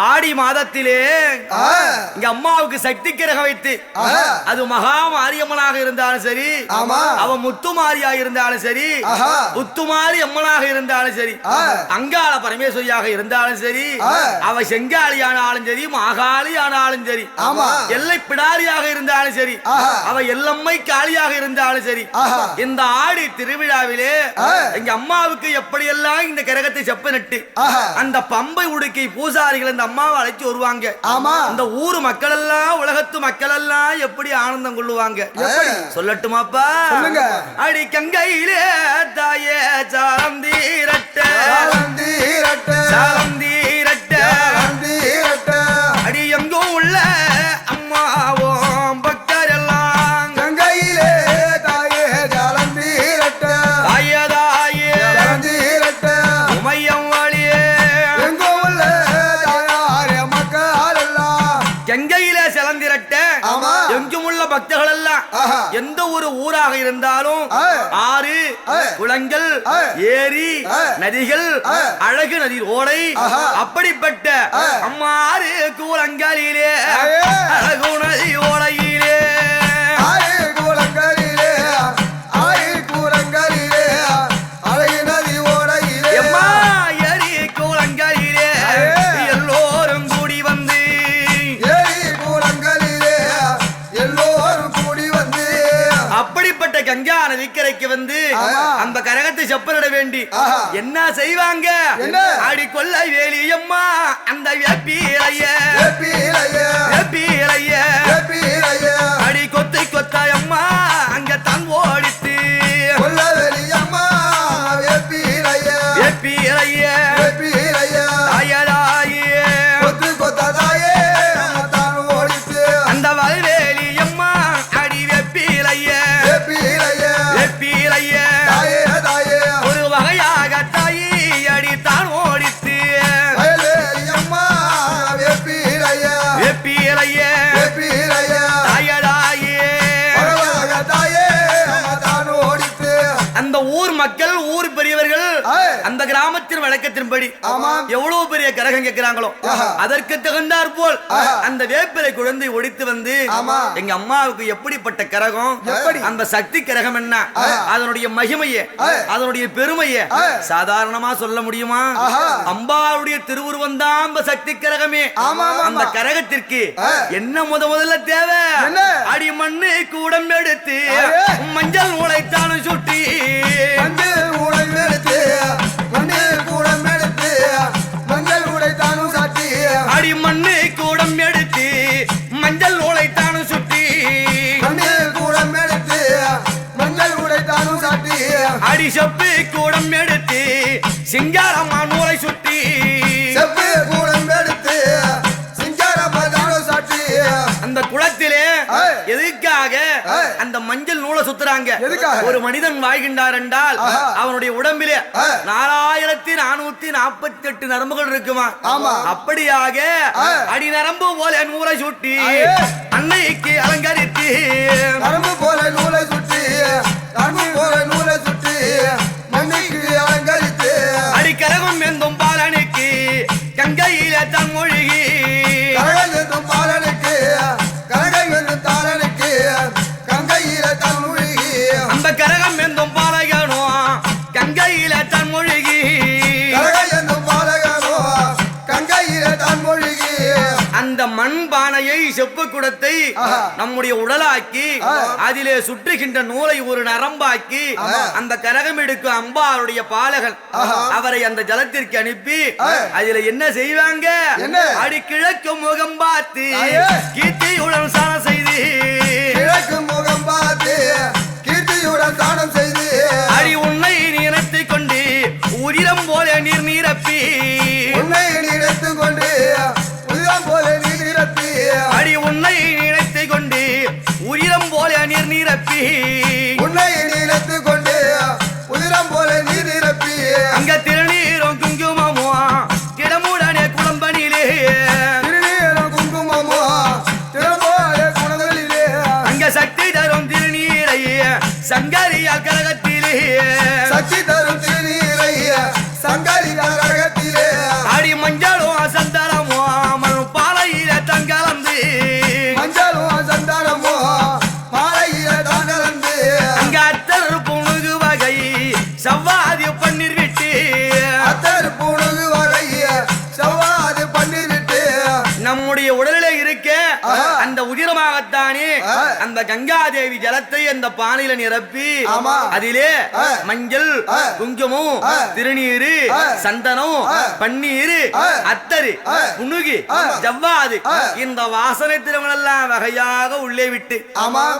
ஆடி மாதத்திலே இங்க அம்மாவுக்கு சக்தி கிரகம் வைத்து அது மகா மாரியம்மனாக இருந்தாலும் சரி, அவ முத்துமாரியா இருந்தாலும் சரி, முத்துமாரி அம்மனாக இருந்தாலும் சரி, அங்காள பரமேஸ்வரியாக இருந்தாலும் சரி, அவ செங்காளியானாலும் சரி, மாகாளி ஆனாலும் சரி, எல்லை பிடாரியாக இருந்தாலும் சரி, அவ எல்லம்மை காளியாக இருந்தாலும் சரி, இந்த ஆடி திருவிழாவிலே எங்க அம்மாவுக்கு எப்படியெல்லாம் இந்த கிரகத்தை செப்ப நட்டு அந்த பம்பை உடுக்கை பூசாரிகள் அம்மாவை அழைச்சு வருவாங்க. அந்த ஊர் மக்கள் எல்லாம், உலகத்து மக்கள் எல்லாம் எப்படி ஆனந்தம் கொள்ளுவாங்க சொல்லட்டுமாப்பா? அடி கங்கையிலே தாயே சாலந்தீரட்ட அடி எங்கோ உள்ள அம்மாவும் பக்தர் எல்லாம் கங்கையிலே தாயே சாலந்தீரட்ட தாயே தாயே உமையம் வழியே கங்கையிலே செலந்திரட்ட எங்கும் உள்ள பக்தர்கள் எல்லாம் எந்த ஒரு ஊராக இருந்தாலும் ஆறு குளங்கள் ஏரி நதிகள் அழகு நதி ஓடை அப்படிப்பட்ட அம்மாறு கூலங்களிலே அழகு நதி ஓடையிலே கங்கா நதிக்கரைக்கு வந்து அந்த கரகத்தை செப்பனிட வேண்டி என்ன செய்வாங்க? ஆடி கொள்ளை வேலியம்மா அந்த வேப்பிலைய அடி கொத்தை கொத்தாயம்மா அங்க தன் ஓடித்து அந்த வல்வேலியம்மா அடி வெப்பிலைய ஒரு வகையாக தாயி அடித்தான் ஓடித்து அந்த ஊர் மக்கள், ஊர் பெரியவர்கள் அந்த கிராமத்தின் வழக்கத்தின்படி எவ்வளவு பெரிய கரகம் கேட்கிறாங்களோ அதற்கு தகுந்தாற் போல் அந்த வேப்பிலை குழந்தை ஒடித்து வந்து எங்க அம்மாவுக்கு எப்படிப்பட்ட கரகம், அந்த சக்தி கரகம் என்ன, அதனுடைய மகிமையை, அதனுடைய பெருமையை சாதாரணமா சொல்ல முடியுமா? அம்பாவுடைய திருவுருவம் தான் சக்தி கரகமே. அந்த கரகத்திற்கு என்ன முதல்ல தேவை? அடி மண்ணு கூடம் எடுத்து மஞ்சள் உழைத்தாலும் சுட்டி அடி மண்ணு கூடம் எடுத்து மஞ்சள் உழைத்தானும் சுட்டி அடி செப்பு கூடம் எடுத்து சிங்காரம்மா நூலை சுட்டி அந்த குளத்திலே எதுக்காக அந்த மஞ்சள் நூலை சுத்துறாங்க? ஒரு மனிதன் வாழ்கின்றார் என்றால் அவனுடைய உடம்பிலே 4448 நரம்புகள் இருக்குமா? அப்படியாக அடி நரம்பு போல நூலை சுட்டி அன்னைக்கு அலங்கரித்து நரம்பு போல நூலை சுட்டி அடி கரகம் எந்தும் பாலனுக்கு கங்கையில தன் மொழிகி அந்த கரகம் எந்தும் பாலகனோ கங்கையில தன் மொழிகி அந்த மண்பானையை செப்பு குடத்தை நம்முடைய உடலாக்கி அதிலே சுற்றுகின்ற நூலை ஒரு நரம்பாக்கி அந்த கரகம் எடுக்கும் அம்பாளுடைய பாலகன் அவரை அந்த ஜலத்திற்கு அனுப்பி அதில என்ன செய்வாங்க? அடி கிழக்கு முகம் பார்த்து கீர்த்தியுடன் சாணம் செய்து அடி உன்னை நினைத்துக் கொண்டு உதிரம் போல நீர் நிரப்பி அடி உன்னை நினைத்துக் கொண்டு உதிரம் போல நீர் நிரப்பி அங்க திருநீரும் குங்குமமோ கிடமுடனே குளம்பனிலே அங்க சக்தி தரும் திருநீரை சங்கரியா கரகத்திலே உடலிலே இருக்க அந்த உதிரமாகத்தானே அந்த கங்காதேவி ஜலத்தை அந்த பானையில நிரப்பி அதிலே மஞ்சள் குங்குமம் திருநீர் சந்தனம் பன்னீர் அத்தரு புனுகி ஜவ்வாது இந்த வாசனை திரவங்களெல்லாம் வகையாக உள்ளே விட்டு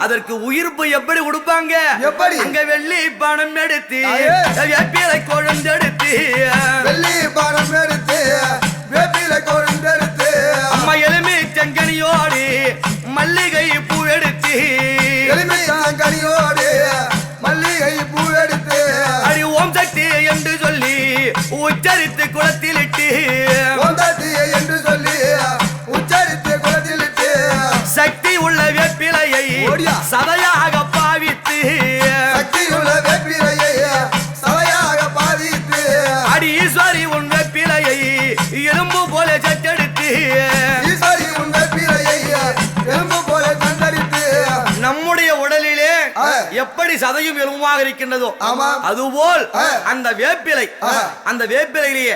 அதற்கு உயிர்ப்பு எப்படி கொடுப்பாங்க அங்க வெள்ளி பணம் எடுத்து வேப்பிலை கொழுந்தெடுத்து வெள்ளி பணம் எடுத்து வேப்பிலை கொழுந்தெடுத்து அம்மா எலுமி செங்கனியோடு மல்லிகை பூ எடுத்து எலுமி செங்கனியோடு மல்லிகை பூ எடுத்து அடி ஓம் சக்தி என்று சொல்லி உச்சரித்து குளத்தில் இட்டு ஓம் சக்தி என்று சொல்லி உச்சரித்து குளத்தில் இட்டு சக்தி உள்ள வேப்பிலையை சதையாக பாவித்து சக்தி உள்ள வேப்பிலையை சதையாக பாவித்து அடி ஈஸ்வரி உன் வேப்பிலையை எலும்பு போல சட்டெடுத்து ஈஸ்வரி உன் வேப்பிலையை எலும்பு போல சட்டெடுத்து நம்முடைய உடலிலே எப்படி சதையும் எலும்புமாக இருக்கின்றதோ அதுபோல் அந்த வேப்பிலையிலேயே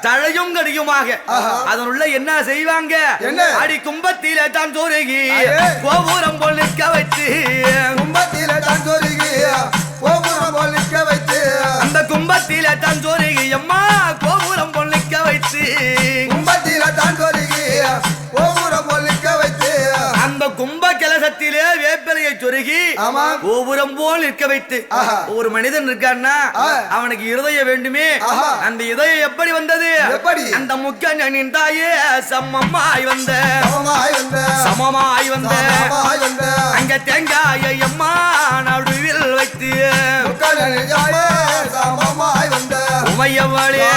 தழையும் கடியுமாக அதனுள்ள என்ன செய்வாங்க அடி கும்பத்திலே தான் சொருகி கோபுரம் போல் நிற்க வைத்து கும்பத்திலே தான் சொருகி கோபுரம் போல் நிற்க வைத்து அந்த கும்பத்திலே தான் சொருகி அம்மா கோபுரம் போல் நிற்க வைத்து கும்பத்திலே தான் சொருகி கோபுரம் போல் நிற்க வைத்து அந்த கும்ப கலசத்திலே வேப்பிலையை சொருகி கோபுரம் போல் நிற்க வைத்து ஒரு மனிதன் இருக்கான்னா அவனுக்கு இருதயம் வேண்டுமே அந்த இதயம் எப்படி வந்தது அந்த முக்கனின் தாயே சமமாய் வந்த அங்க தேங்காயை அம்மா நடுவில் வைத்து உமையவளே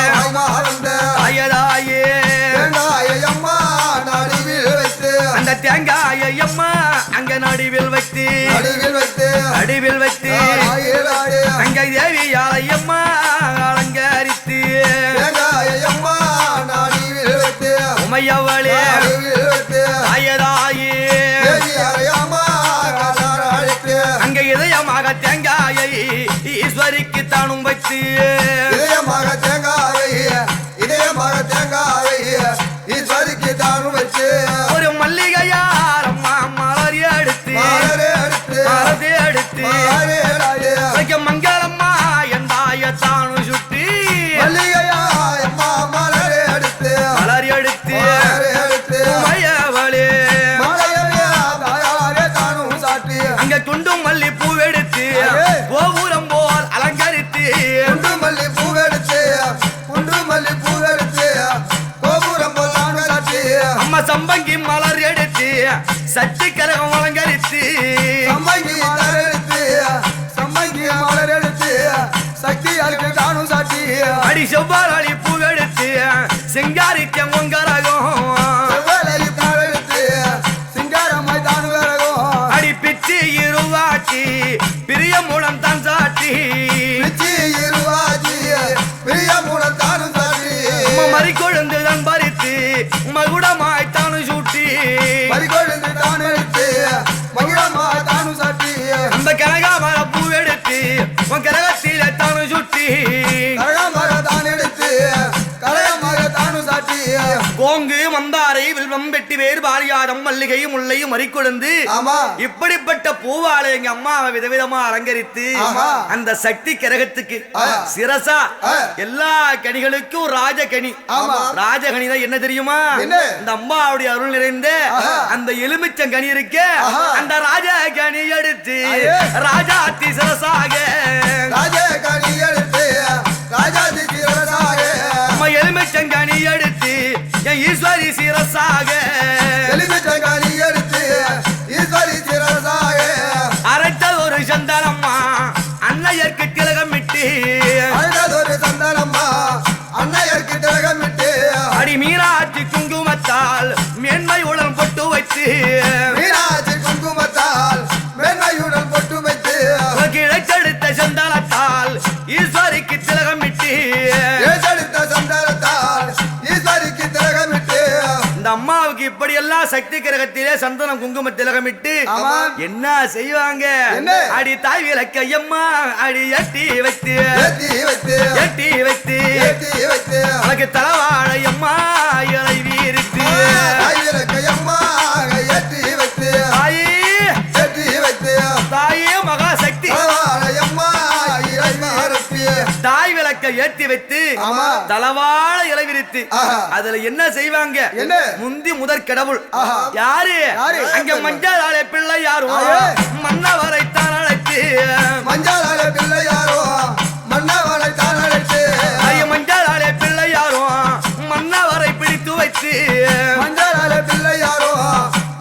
தாயதாயே அந்த தேங்காயை அம்மா அங்க நடுவில் வைத்து அங்க தேவியாலை அம்மா அலங்கரித்து உமையவளே தாயதாயே அங்க இதயமாக தேங்காயை ஈஸ்வரிக்கு தானும் வைத்து ஒரு மல்லிகையார் அம்மா மலர் எடுத்து மங்களம்மா எந்தாய தானு சுட்டி மலர் எடுத்து மயவளே அங்க குண்டு மல்லி பூ எடுத்து கோபுரம் போல் அலங்கரித்து அம்மா சம்பங்கி மலர் எடுத்து சட்டி கரகம் அலங்கரித்து அடி செவ்வாழி பூ எடுத்து சிங்காரிக்க உங்கரகம் அடி பிச்சு இருவாட்டி பிரிய மூலம் தான் சாட்டி மறிக்கொழுந்து தான் பறித்து மகுடமாய் தானு சூட்டி அந்த கனகாமர பூ எடுத்து உன் கரகத்தில தானு சுட்டி கோங்கு மந்தாரை வில்வம் வெட்டி வேறு பாரியாதம் மல்லிகையும் முல்லையும் மறிக்கொழுந்து இப்படிப்பட்ட பூவாலை எங்க அம்மாவை விதவிதமா அலங்கரித்து அந்த சக்தி கிரகத்துக்கு சிரசா எல்லா கனிகளுக்கும் ராஜகனி ராஜகனி தான் என்ன தெரியுமா இந்த அம்மாவுடைய அருள் நிறைந்த அந்த எலுமிச்சங்கனி இருக்க அந்த ராஜகனி எடுத்து ராஜாத்தி சிரசாக எலுமிச்சங்கனி எடுத்து என் ஈஸ்வரி சிரசாக அரைத்தது ஒரு சந்தனம்மா அன்னையர்க்கு திலகமிட்டு அடி மீனாட்சி குங்குமத்தால் மேன்மையுடன் பொட்டு வைத்து கிழக்கெடுத்த சந்தனத்தால் ஈஸ்வரிக்கு திலகமிட்டு இந்த அம்மாவுக்கு இப்படி எல்லாம் சக்தி கிரகத்திலே சந்தனம் குங்கும திலகமிட்டு என்ன செய்வாங்க அடி தாய் விளக்கையம்மா அடி எட்டி வைத்து உனக்கு தலவாழையம்மா இலை வீரித்து ஏத்தி வைத்து ஆமா. தலவாழ இலை விரித்து அதுல என்ன செய்வாங்க? என்ன? முந்தி முதற் கடவுள் ஆஹா. யாரு? யாரு? அங்க மஞ்சளாலே பிள்ளை யாரும் மன்னவரை தான் அழைத்து மஞ்சாலே பிள்ளை யாரோ மன்னவனை தான் அழைத்து ஐய மஞ்சளாலே பிள்ளை யாரும் மன்னவரை பிடித்து வைத்து மஞ்சாலே பிள்ளை யாரோ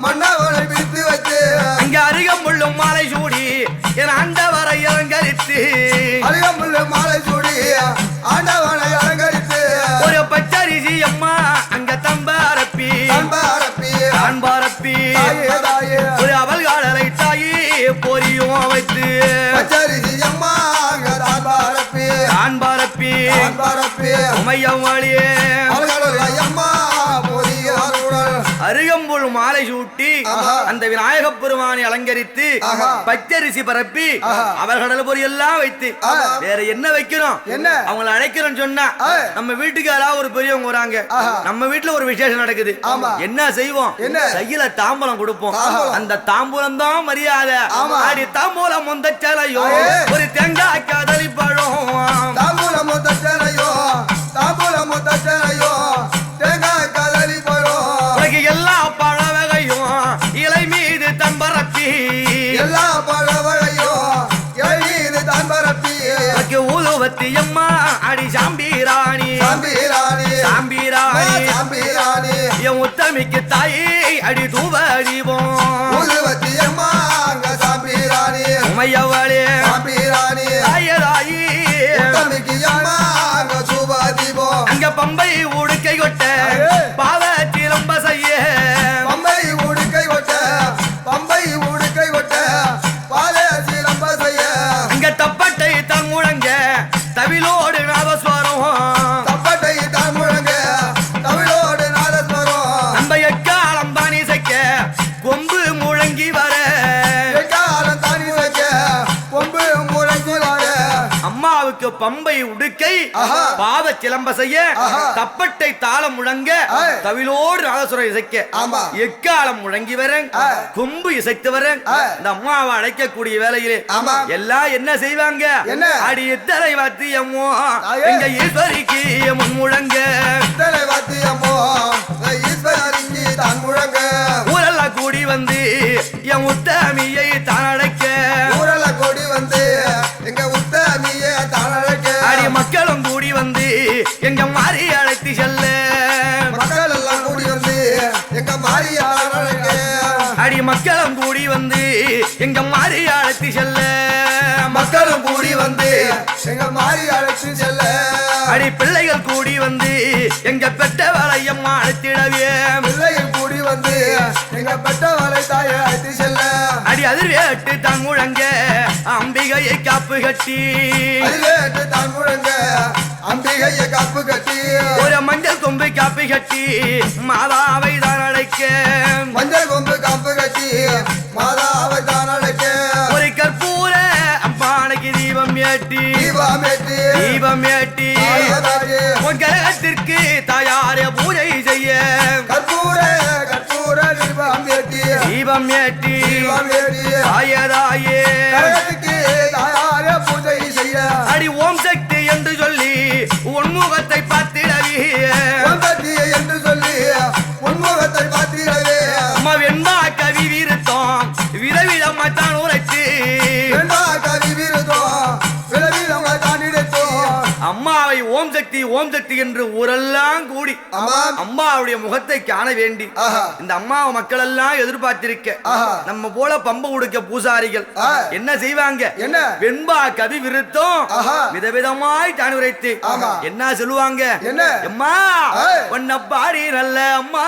மன்னவனை பிடித்து வைத்து அங்க அருகம்புள்ளும் மாலை சூடி என் ஆண்டவரை அலங்கரித்து அருகம்புல்ல மாலை சூடி ஆண்டவனை அலங்கரித்து ஒரு பச்சரிசி அம்மா அங்க தம்பாரப்பி அன்பாரப்பி அன்பாரப்பி தாயே தாயே ஒரு அவல்காடலை தாயி பொரியும் வைத்து பச்சரிசி அம்மா அன்பாரப்பி அன்பாரப்பி அன்பாரப்பி உமையம் வழியே அவர்களுடைய அம்மா பொரிய அருள் அருகம்புல் மாலை சூட்டி ஆஹா. அந்த விநாயகப் பெருமானை அலங்கரித்து ஆஹா. பச்சரிசி பரப்பி ஆஹா. அவர்கள் பொறி எல்லாம் வைத்து ஆஹா. வேற என்ன வைக்கிறோம்? என்ன? அவங்களை அழைக்கிறோம் சொன்னா நம்ம வீட்டுக்கு யாராவது ஒரு பெரியவங்க வராங்க, ஆஹா. நம்ம வீட்டுல ஒரு விசேஷம் நடக்குது, ஆமா. என்ன செய்வோம்? என்ன? கையில தாம்பூலம் கொடுப்போம். தாம்பூலம். அந்த தாம்பூலம் தான் மரியாதை. ஆமா. அடி தாம்பூலம் முந்த சேலையோ ஆயே. ஒரு தேங்காய் கதலி பழம் தாம்பூலம் தச்சனையோ தாம்பூலம் தச்சனையோ தேங்காய் கதலி பழம் உனக்கு எல்லா பழ வகையும் இலை மீது தம்பரப்பி எல்லா பழவழையோ எழுதி தான் பரப்பி உனக்கு ஊதுவத்தி அம்மா அடி சாம்பீராணி சாம்பிராணி சாம்பீராணி சாம்பிராணி என் உத்தமிக்கு தாயி அடி தூவ அடிவோம் ஊதுவத்தி அம்மா சாம்பிராணி உமையவளே சாம்பிராணி தாயதாயி உத்தமிக்கு அம்மா சுபாதிபோ அங்க பம்பை உடுக்கை கொட்ட பாவ சிலம்ப செய்ய பம்பை உடுக்கை கொட்ட பம்பை உடுக்கை கொட்ட பாலே சிலம்ப செய்ய அங்க தப்பட்டை தன் முழங்க தவிலோடு நாதஸ்வரம் தப்பட்டை தான் முழங்க தமிழோடு நாதஸ்வரம் நம்ம எக்காலம் தான் இசைக்க கொம்பு முழங்கி வர எக்காலம் தானி வைக்க கொம்பு முழங்கி வாழ அம்மாவுக்கு பம்பை உடுக்கை ஆஹா. பாத சிலம்ப செய்ய ஆஹா. தப்பட்டை தாளம் முழங்க ஆய். தவிலோடு நாதசுரம் இசைக்க ஆமா. எக்காலம் முழங்கி வர ஆய். கொம்பு இசைத்து வர ஆய். இந்த அம்மாவை அழைக்கக்கூடிய வேலையிலே ஆமா. எல்லாம் என்ன செய்வாங்க? என்ன? அடி எத்தனை வாத்தியமோ ஆயே. எங்க ஈஸ்வரிக்கு முன் முழங்க தலை வாத்தியமோ ஈஸ்வரிக்கு தான் முழங்க ஊரெல்லாம் கூடி வந்து என் உத்தமியை தான் அழைக்க ஊரல கொடி வந்து எங்க உத்தமியே தான் அழைக்க அடி மக்களும் கூடி வந்து எங்க மாறி அழைத்து செல்ல மக்கள் எல்லாம் கூடி வந்து எங்க மாரியார் அழைக்க அடி மக்களும் கூடி வந்து எங்க மாறி அழைத்து செல்ல மக்களும் கூடி வந்து எங்க மாறி அழைத்து செல்ல அடி பிள்ளைகள் கூடி வந்து எங்க பெற்ற வளையம்மா அழைத்திடவே பிள்ளைகள் கூடி வந்து எங்க பெற்றவரை தாயை அழைத்து செல்ல அடி அதிர்வேட்டு தான் முழங்க அம்பிகையை காப்பு கட்டி அதிலேட்டு தான் முழங்க அம்பிகையை காப்பு கட்டி ஒரு மஞ்சள் கொம்பு காப்பி கட்டி மாதாவை தான் அழைக்க மஞ்சள் கொம்பு காப்பு கட்டி மாதாவை தான் அழைக்க ஒரு கற்பூர அம்பானைக்கு தீபம் ஏட்டி தீபமேற்றி தீபம் ஏட்டி தாயே உன் கிரகத்திற்கு தாயார பூஜை செய்ய கற்பூர கற்பூர தீபம் ஏற்றி தீபம் ஏற்றி தீபமேற்றி தாயதாயே கரகத்துக்கு தாயார பூஜை செய்ய அடி ஓம் சக்தி என்று சொல்லி உன்முகத்தை பார்த்திடவி ஒன்பத்திய என்று சொல்லி உன்முகத்தை பார்த்திடவே அம்மா வெண்பா கவி விருத்தம் விதவிதமா தான் உரைத்து வெண்பா கவி விருதம் விளவிதம் தாண்டிடத்தோம் அம்மாவை ஓம் சக்தி என்று ஊரெல்லாம் கூடி ஆமாம் அம்மாவுடைய முகத்தை காண வேண்டி ஆஹா. இந்த அம்மாவை மக்கள் எல்லாம் எதிர்பார்த்திருக்க ஆஹா. நம்ம போல பம்ப உடுக்க பூசாரிகள் ஆ. என்ன செய்வாங்க? என்ன? வெண்பா கவி விருத்தம் ஆஹா. விதவிதமாய் தான் உரைத்து ஆமா. என்ன சொல்லுவாங்க? என்ன? அம்மா ஏய். உன்னை பாடி நல்ல அம்மா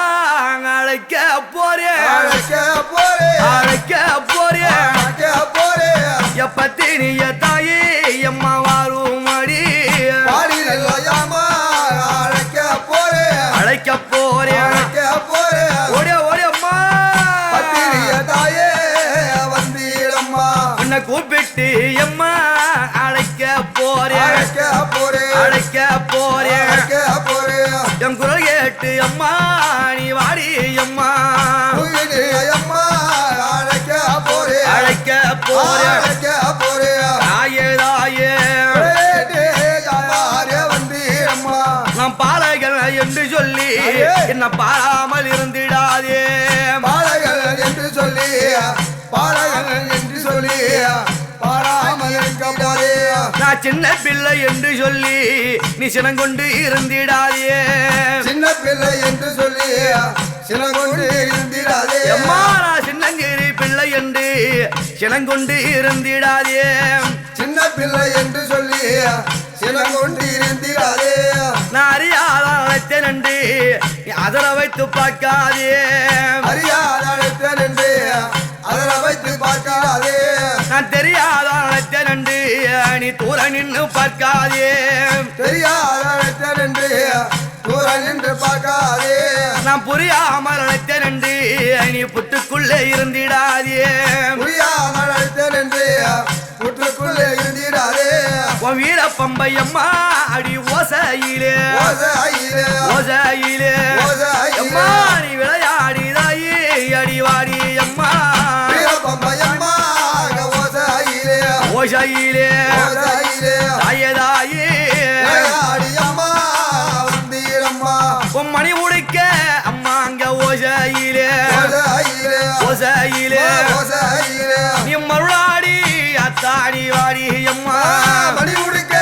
அழைக்க போறேன் அழைக்க போறே அழைக்க போறேன் அழைக்க போறே எப்பத்தினிய தாயே அம்மா வாரும் அடி பாடி நல்லையாமா அழைக்க போறே அழைக்க போறேன் அழைக்க போறே ஓடிய ஓடிய அம்மா பத்திரிய தாயே வந்தீரம்மா உன்னை கூப்பிட்டு அம்மா அழைக்க போறேன் அழைக்க போறே அழைக்க போறேன் அழைக்க போறே என் குரல் கேட்டு அம்மா நீ வாடி அம்மா உயிரே அம்மா அழைக்க போறே அழைக்க போறேன் அழைக்க போறே தாயே தாயே ஏடே தாயாரே சொல்லி என்ன பாராமல் இருந்திடாதே. பாலகன் என்று சொல்லி பாலகன் என்று சொல்லி பாராமல் இருக்க போதே. நான் சின்ன பிள்ளை என்று சொல்லி நீ சினங்கொண்டு இருந்திடாதே. சின்ன பிள்ளை என்று சொல்லி சினங்கொண்டு இருந்திடாதே. அம்மா நான் சின்னஞ்சிறு பிள்ளை என்று சினங்கொண்டு இருந்திடாதே. சின்ன பிள்ளை என்று சொல்லி சினங்கொண்டு இருந்திடாதே. நான் அறியாத அழைத்தேன் என்று அதர வைத்து பார்க்காதே. அறியாத அழைத்தேன் என்று அதனை வைத்து பார்க்காதே. நான் தெரியாத அழைத்தேன் என்று நீ தூர நின்று பார்க்காதே. தெரியாத அழைத்தேன் என்று தூர நின்று பார்க்காதே. நான் புரியாமல் அழைத்தேன் என்று நீ புட்டுக்குள்ளே இருந்திடாதே. புரியாத அழைத்தேன் என்று புற்றுக்குள்ளே இருந்திடாதே. உன் வீர பம்பை அம்மா அடி ஓசையிலே ஓசையிலே ஓசையிலே ஓசையிலே. அம்மா நீ விளையாடிதாயி அடிவாடி அம்மா வீரபம்பையம்மா ஓசையிலே ஓசையிலே ஓசையிலே. தாயதாயி விளையாடியம்மா வந்தீரம்மா உன் மணி உடைக்க அம்மா அங்க ஓசையிலே ஓசையிலே ஓசையிலே ஓசையிலே. நீ மருளாடி அத்தாடி வாடி அம்மா மணி உடுக்க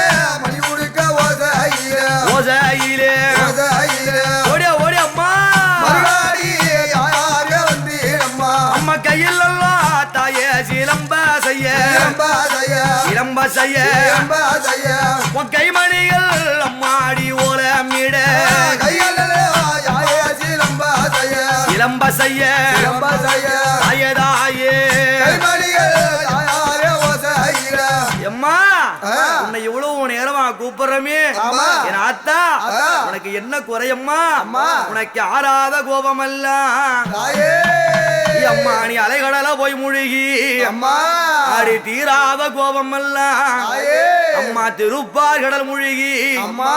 ஓசையிலே ஓசையிலே ஓசையிலே. ஓடி ஓடி அம்மா மறுநாடி யாரே வந்தீரம்மா அம்மா கையில் எல்லாம் தாயே சிலம்ப செய்ய சிலம்பாதைய சிலம்ப செய்ய சிலம்பாதைய. உன் கைமணிகள் அம்மாடி ஓலமிட கைகளிலே யாரே சிலம்பாதைய சிலம்ப செய்ய சிலம்பாதைய. தாயதாயே கைமணிகள் யாரே ஓசையிலே. அம்மா ஆ. உன்னை இவ்வளவு நேரமா கூப்பிடுறமே ஆமா. என் ஆத்தா ஆத்தா. உனக்கு என்ன குறையம்மா அம்மா. உனக்கு ஆறாத கோபமெல்லாம் தாயே அம்மா நீ அலைகடல போய் முழுகி அம்மா அடி தீராத கோபமெல்லாம் தாயே அம்மா திருப்பார் கடல் முழுகி அம்மா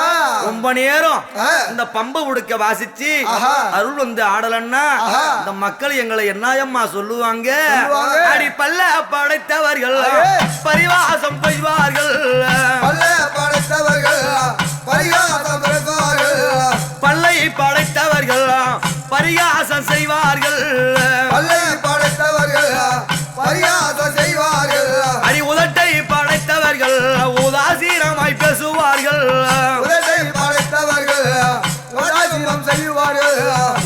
ரொம்ப நேரம் ஆ. இந்த பம்பை உடுக்க வாசிச்சு ஆஹா. அருள் வந்து ஆடலன்னா ஆஹா. இந்த மக்கள் எங்களை என்னயம்மா சொல்லுவாங்க சொல்லுவாங்க. அடி பல்ல படைத்தவர்கள் ஐயே. பரிவாசம் பெய்வார்கள் பல்ல படைத்தவர்கள் பரிகாசம் பெறுவார்கள். பல்லை படைத்தவர்கள் பரிகாசம் செய்வார்கள் பல்லை படைத்தவர்கள் பரிகாசம் செய்வார்கள். அடி உதட்டை படைத்தவர்கள் உதாசீனமாய் பேசுவார்கள் உதட்டை படைத்தவர்கள் உதாசீனம் செய்வார்கள்.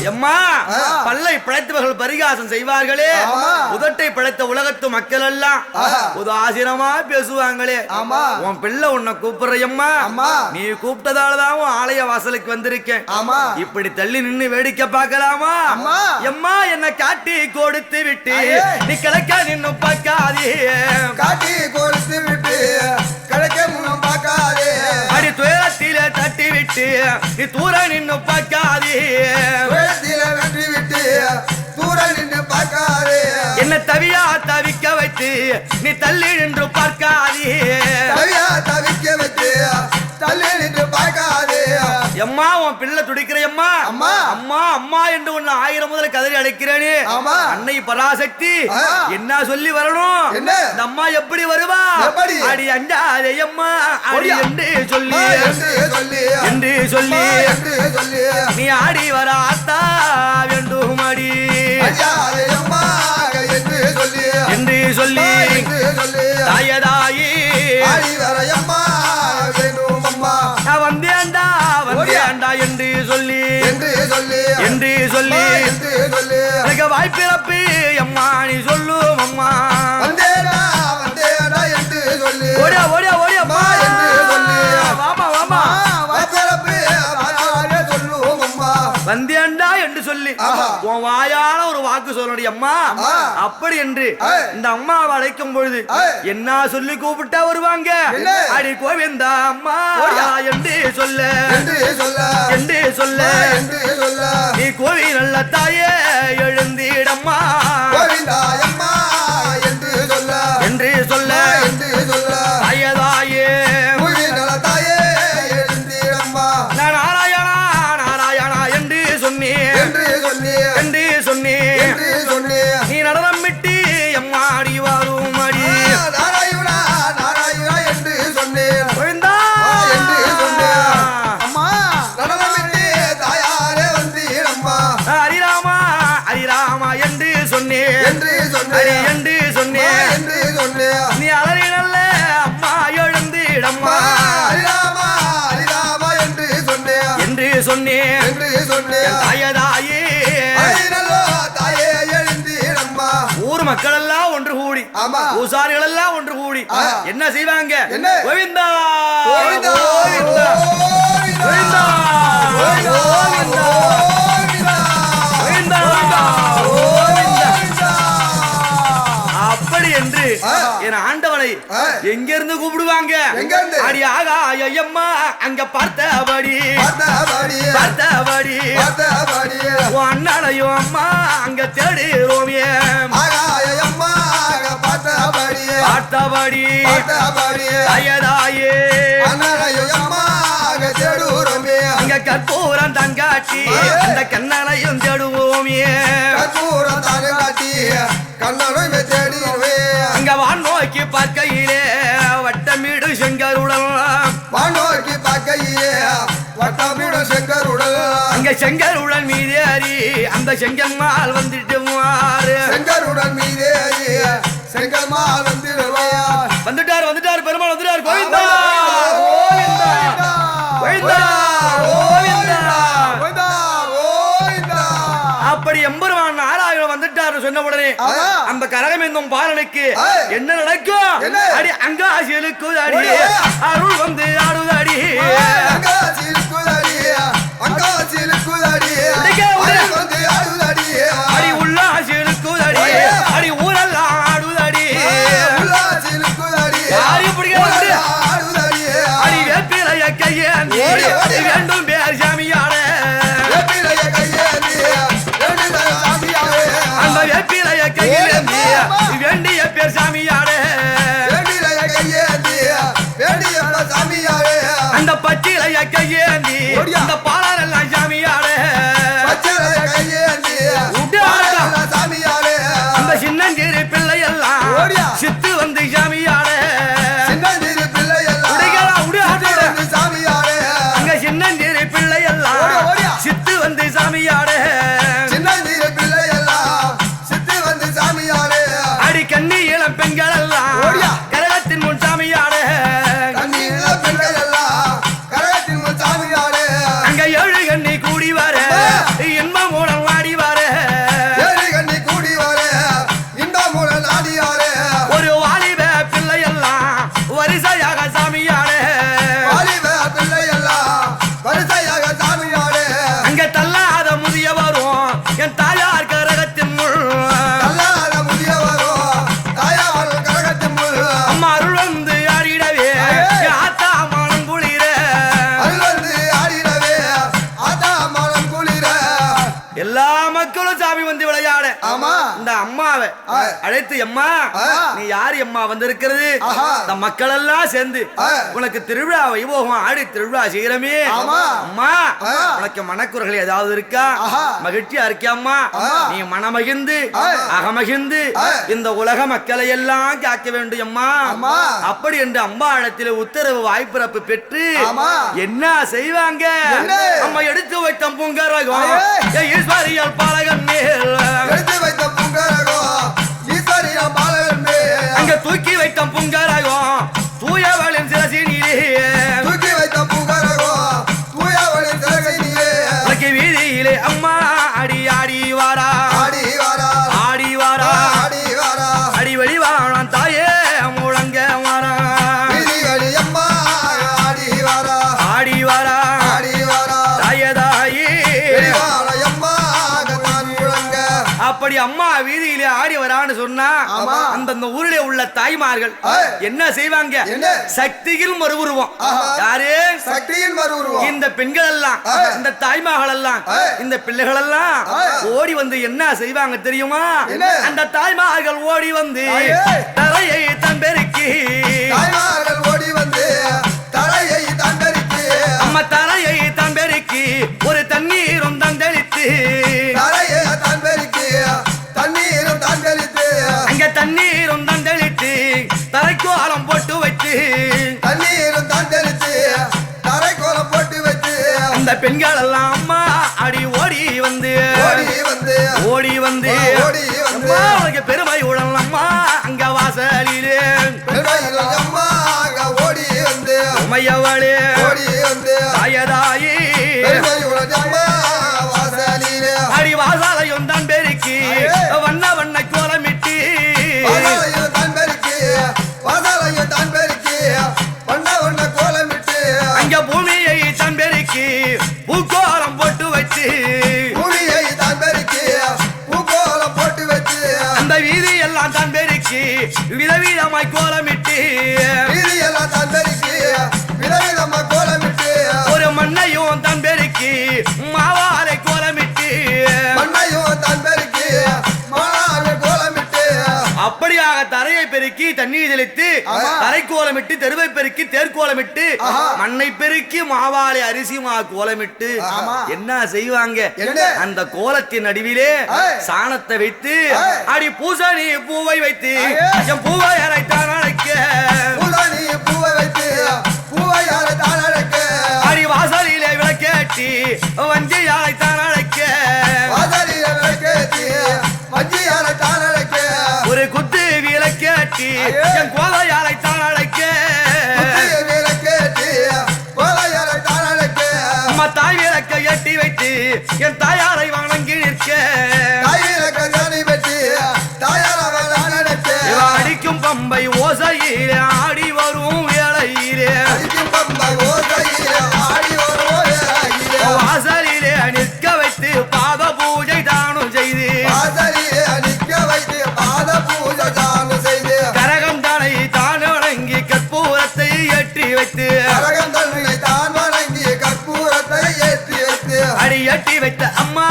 எம்மா ஆ. பல்லை படைத்தவர்கள் பரிகாசம் செய்வார்களே ஆமா. உதட்டை படைத்த உலகத்து மக்கள் எல்லாம் ஆஹா. உதாசீனமா பேசுவாங்களே ஆமா. உன் பிள்ளை உன்னை கூப்பிடுறையம்மா அம்மா. நீ கூப்பிட்டதாலதான் உன் ஆலய வாசலுக்கு வந்திருக்கேன் ஆமா. இப்படி தள்ளி நின்னு வேடிக்கை பார்க்கலாமா அம்மா. எம்மா என்ன காட்டி கொடுத்து விட்டு ஐயே. நீ கிழக்க நின்னு பார்க்காதே காட்டி கொடுத்து விட்டு கிடைக்க முன்னம் பார்க்காதே. அடி துயரத்திலே தட்டி விட்டு நீ தூர நின்னு பார்க்காதே உயரத்தில வெற்றி விட்டு தூர நின்று பார்க்காதே. என்ன தவியா தவிக்க வைத்து நீ தள்ளி நின்று பார்க்காதே தவியா தவிக்க வச்சு தள்ளி நின்று பார்க்காதே. எம்மா உன் பிள்ளை துடிக்கிறையம்மா அம்மா. அம்மா அம்மா என்று உன்னை 1000 முதல் கதறி அழைக்கிறேனே ஆமா. அன்னை பராசக்தி ஆ. என்ன சொல்லி வரணும் என்ன? இந்த அம்மா எப்படி வருவா எப்படி? அடி அஞ்சாதே அம்மா அடி ஓடியா. என்று சொல்லி என்று சொல்லி என்று சொல்லி என்று சொல்லி நீ ஆடி வர ஆத்தா வேண்டும் அடி ஐயாரே அம்மா என்று சொல்லி என்று சொல்லி என்று சொல்லி தாயதாயி ஆடி வர அம்மா வேணும் அம்மா நான் வந்தேன்டா வந்தேன்டா என்று சொல்லி என்று சொல்லி என்று சொல்லி என்று சொல்லி எனக்கு வாய்ப்பிறப்பு அம்மா நீ சொல்லும் அம்மா வந்தேடா என்று சொல்லி ஓடியா ஓடியா ஓடியா அம்மா என்று சொல்லி வாமா வாமா வாய்ப்பிறப்பு வாயாரே சொல்லுவோம் அம்மா வந்தேன்டா என்று சொல்லி ஆஹா. உன் வாயால ஒரு வாக்கு சொல்லடி அம்மா அம்மா. அப்படி என்று ஏய். இந்த அம்மாவை அழைக்கும் பொழுது ஏய். என்ன சொல்லி கூப்பிட்டா வருவாங்க என்ன? அடி கோவிந்தா அம்மா ஓடியா. என்று சொல்ல என்று சொல்ல என்று சொல்ல என்று சொல்ல நீ கோவி நல்ல தாயே எழுந்திடம்மா கோவிந்தா அம்மா என்று சொல்ல என்று சொல்ல என்று சொல்ல தாயதாயே கோவிந்தா தாயே எழுந்திரம்மா நான் நாராயணா நாராயணா என்று சொன்னேன் என்று சொல்லி என்று சொன்னேன் என்று சொல்லி நீ நடனம் விட்டு எம்மாடி வரும் அடி நாராயணா நாராயணா என்று சொன்னேன் கோவிந்தா என்று சொன்னேன் அம்மா நடனமிட்டு தாயார மக்கள் எல்லாம் ஒன்று கூடி ஆமா. பூசாரிகள் எல்லாம் ஒன்று கூடி என்ன செய்வாங்க? என்ன? கோவிந்தா கோவிந்தா கோவிந்தா கோவிந்தா கோவிந்தா கோவிந்தா கோவிந்தா அப்படி என்று என் ஆண்டவனை எங்கிருந்து கூப்பிடுவாங்க? அடி ஆகா ஐயம்மா அங்க பார்த்தபடி அண்ணனையும் அம்மா அங்க தேடுவோமே பார்த்தபடி அயதாயே அங்க கற்பூரம் தங்காட்டி அந்த கண்ணனையும் தேடுவோமே அங்க வான் நோக்கி பார்க்கையிலே வட்டமீடு செங்கருடன் அங்க செங்கருடன் மீதேறி அந்த செங்கம்மாள் வந்துட்டு வந்துட்டார் வந்துட்டார் பெருமாள் வந்துட்டார். கோவிந்தா கோவிந்தா கோவிந்தா அப்படி எம்பெருமான் நாராயணன் வந்துட்டார் சொன்ன உடனே அந்த கரகம் என்னும் பாலனுக்கு என்ன நடக்கும்? அடி அங்காசிலுக்கு அடி அருள் வந்து ஆடுதடி அடி உள்ளாசிலுக்கு அடி அடி ஊரெல்லாம் ஆடுதடி அடி வேப்பிலைய கையேந்தி வேண்டும் பேர் சாமியாட அந்த வேப்பிலைய கையேந்தி வேண்டிய பேர் சாமியாட அந்த பச்சிலைய கையேந்தி அந்த பாலரெல்லாம் சாமியாட அந்த சின்னஞ்சிறு பிள்ளை எல்லாம் சித்து வந்து சாமியாட அங்க சின்னஞ்சிறு பிள்ளை எல்லாம் சித்து வந்து சாமியாட அடி கண்ணி இளம் பெண்கள் எல்லாம் கரகத்தின் முன் சாமியாட அங்க ஏழு கண்ணி கூடி வர இன்பம் மூலம் வாடி வர ஒரு வாலிப பிள்ளை எல்லாம் வரிசையாக சாமியாட அங்க தள்ளாத முதிய வரும் என் தாயார் கரகத்தின் முள் அம்மா அருள் வந்து ஆடிடவே ஆத்தா மனம் குளிர எல்லா மக்களும் சாமி வந்து விளையாட இந்த அம்மாவை அழைத்து அம்மா நீ யாரு அம்மா வந்திருக்கிறது? இந்த மக்கள் எல்லாம் சேர்ந்து உனக்கு திருவிழா வைபோகம் ஆடி திருவிழா செய்யறமே அம்மா உனக்கு மனக்குறைகள் ஏதாவது இருக்கா? மகிழ்ச்சியா இருக்கியா அம்மா? நீ மனமகிழ்ந்து அகமகிழ்ந்து இந்த உலக மக்களை எல்லாம் காக்க வேண்டும் அம்மா. அப்படி என்று அம்மா இடத்தில் உத்தரவு வாய்ப்பிறப்பு பெற்று என்ன செய்வாங்க? அம்மா எடுத்து வைத்த பூங்கரகம் ஈஸ்வரியல் பாலகன் மேல் அங்க தூக்கி வைத்த பூங்கரகம் தூயவளின் சிரசினிலே வீதியிலே அம்மா அடி ஆடி வாரா ஆடி வாரா அடி வெளிவாழம் தாயே முழங்க வாரா ஆடி வாரா தாயதாயி அப்படி அம்மா வீதியிலே ஆடி வரான்னு சொன்னா அந்த ஊரிலே உள்ள தாய்மார்கள் என்ன செய்வாங்க? சக்தியில் மறுவுருவம். யாரு? சக்தியின் மறுவுருவம். இந்த பெண்கள் எல்லாம் இந்த தாய்மார்கள் எல்லாம் இந்த பிள்ளைகள் எல்லாம் ஓடி வந்து என்ன செய்வாங்க தெரியுமா? அந்த தாய்மார்கள் ஓடி வந்து தலையை தம்பெருக்கி ஓடி வந்து தலையை தம்பெருக்கி அம்மா தலையை தம்பெருக்கி ஒரு தண்ணீரும் தந்தளித்து அங்க தண்ணீரும் தந்தளித்து தலைக்கோலம் போட்டு வச்சு அந்த பெண்கள் எல்லாம் அம்மா அடி ஓடி வந்து அவளுக்கு பெருமை உடல் அம்மா அங்க வாசலிலே உமையவளே தாயதாயி அடி வாசாலையும் தான் பெருக்கி வண்ண வண்ண கோலமிட்டு விதவிதமாய் கோலமிட்டு வீதியெல்லாம் தான் பெருக்கி விதவிதமா கோலமிட்டு ஒரு மண்ணையும் தன் பெருக்கி மாவாலை கோலமிட்டு மண்ணையும் தான் பெருக்கி மாலை கோலமிட்டு அப்படியாக தரையை பெருக்கி தண்ணீர் தெளித்து தரை கோலமிட்டு தெருவை பெருக்கி தேர்கோலமிட்டு மண்ணை பெருக்கி மாவாலை அரிசி மா கோலமிட்டு என்ன செய்வாங்க அந்த கோலத்தின் நடுவிலே சாணத்தை வைத்து அடி பூசணி பூவை வைத்து என் பூவை அரைத்தான் அழைக்க பூசணி பூவை வைத்து பூவை அரைத்தான் அழைக்க அடி வாசலிலே விளக்கேற்றி வஞ்சி அழைத்தான் அழைக்க வாசலிலே விளக்கேற்றி வஞ்சி அரைத்தான் அழைக்க ஒரு குத்து விளக்கேற்றி என் கோவை அழைத்தான் அழைக்க விளக்கேற்றி கோவை அரைத்தான் அழைக்க அம்மா தாய் விளக்கை எட்டி வைத்து என் தாயாரை வணங்கி நிற்க அடிக்கும் பம்பை ஓசையிலே ஆடி வரும் வேளையிலே வாசலிலே நிற்க வைத்து பாத பூஜை தானும் செய்து கரகம் தனை தான் வணங்கி கற்பூரத்தை ஏற்றி வைத்து அடி ஏற்றி வைத்த அம்மா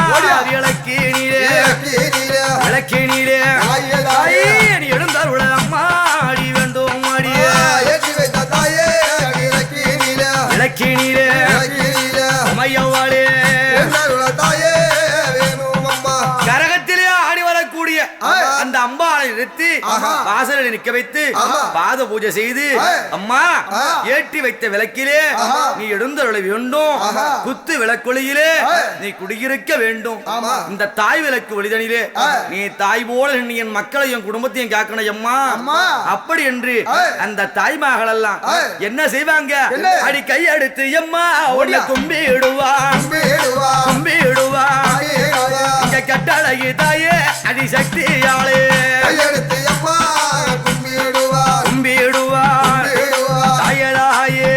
விளக்கினீரே விளக்கினீரே நீ எழுந்தருள அம்மா அடி வேண்டும் அடியே விளக்கினீரே மையவாளே கரகத்திலே ஆடி வரக்கூடிய அந்த அம்பாளை நிறுத்தி வாசலில் நிற்க வைத்து பாத பூஜை செய்து அம்மா ஏற்றி வைத்த விளக்கிலே நீ எழுந்தருள வேண்டும் குத்து விளக்கொளியிலே நீ குடியிருக்க வேண்டும் இந்த தாய் விளக்கு ஒளிதனிலே நீ தாய் போல நீ என் மக்களையும் குடும்பத்தையும் காக்கணும் அம்மா அப்படி என்று அந்த தாய்மார்கள் எல்லாம் என்ன செய்வாங்க அடி கையெடுத்து எம்மா உன்னை கும்பிடுவா கும்பிடுவா இங்க கட்டழகி தாயே அடி சக்தியாளே கும்பிடுவா தாயலாயே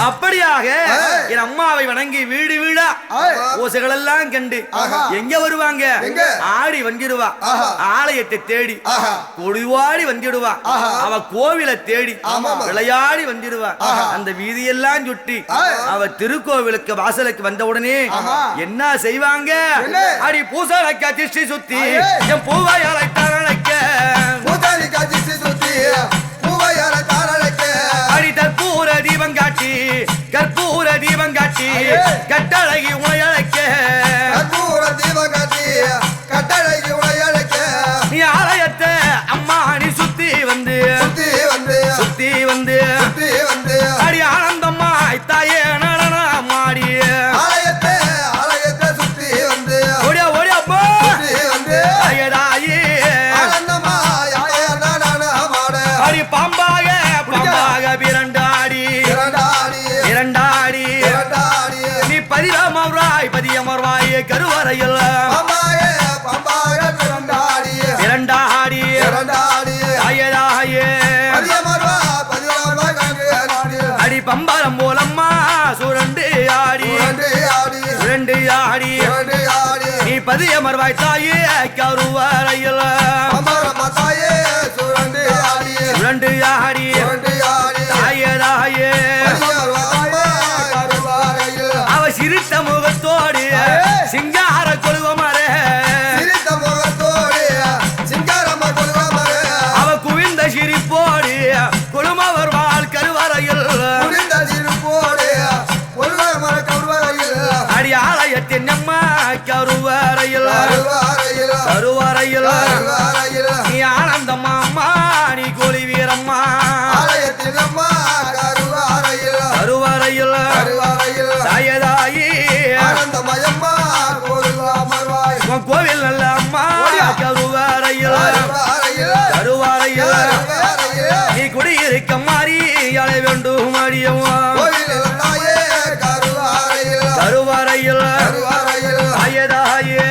அப்படியாக என் அம்மாவை வணங்கி வீடு வீடா ஓசைகள் எல்லாம் கண்டு எங்க வருவாங்க ஆடி வந்துடுவா ஆலயத்தை தேடி கொடிவாடி வந்துடுவா அவ கோவிலை தேடி விளையாடி வந்துடுவா அந்த வீதியெல்லாம் சுட்டி அவ திருக்கோவிலுக்கு வாசலுக்கு வந்த உடனே என்ன செய்வாங்க அடி பூசலைக்கா திஷ்டி சுத்தி என் பூவாய் அழைத்தார் அழைக்க அடி கற்பூர தீபம் காட்டி கற்பூர தீபம் காட்டி கட்டழகி உனை அழைக்க நீ ஆலயத்தை அம்மா நீ சுத்தி வந்து சுத்தி வந்து அடி ஆனந்தம்மா தாயே நடனம் ஆடி ஓடியா ஓடியா போ தாயே அடி பாம்பாக பாம்பாக பிரண்டாடி இரண்டாடி நீ பதியமர்வாய் கருவறையில் இரண்டாடி தாயே அடி பம்பரம் போலம்மா சுரண்டு ஆடி நீ பதியமர்வாய் தாயே கருவறையில் சுரண்டு ஆடி தாயே அவ சிரித்த முகத்தோடு சிங்கார கொழுவமரே அவ குவிந்த சிரிப்போடு கொழுமவர் வாழ் கருவறையில் அடி ஆலயத்தின் அம்மா கருவறையில் நீ ஆனந்தம்மா அம்மா நீ கோழி வீரம்மா கருவறையில் தாயதாயி கோவில் நல்ல அம்மா கருவறையில் நீ குடியிருக்க மாறி அழை வேண்டும் அடியம்மா கருவறையில் தாயதாயே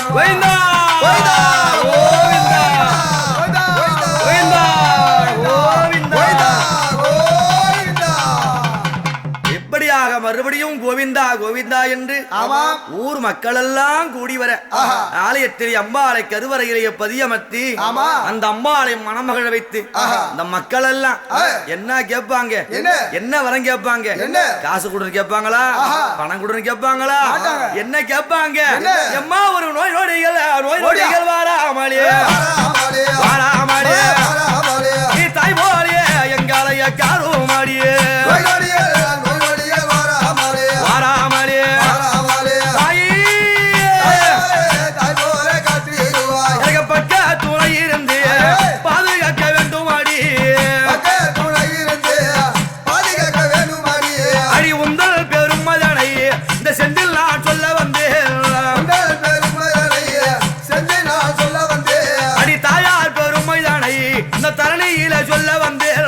கோவிந்தா கோவிந்தா கோவிந்தா இப்படியாக மறுபடியும் கோவிந்தா கோவிந்தா என்று ஆமாம். ஊர் மக்கள் எல்லாம் கூடி வர ஆலயத்தில் அம்பாளை கருவறையிலேயே பதியமர்த்தி அந்த அம்பாளை மணமகள் வைத்து அந்த மக்கள் எல்லாம் என்ன கேட்பாங்க, என்ன வரம் கேட்பாங்க, காசு கொடுன்னு கேட்பாங்களா, பணம் கொடுன்னு கேட்பாங்களா, என்ன கேட்பாங்க? எம்மா ஒரு நோய் நொடிகள் வாராமலே வாராமலே நீ தாய் போலியே எங்காலைய காருமாடியே வாராமலே தாயே பக்க துணை இருந்து பாதுகாக்க வேண்டும் அடி உந்தல் பெருமதனை இந்த செந்தில் நான் சொல்ல வந்தேன் அடி தாயார் பெருமைதனை இந்த தரணியில சொல்ல வந்தேன்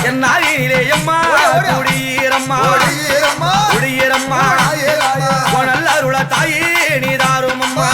என் நாளிலே எம்மா குடியீரம்மா குடியீரம்மா நல்லருள தாயே நீதாரும் அம்மா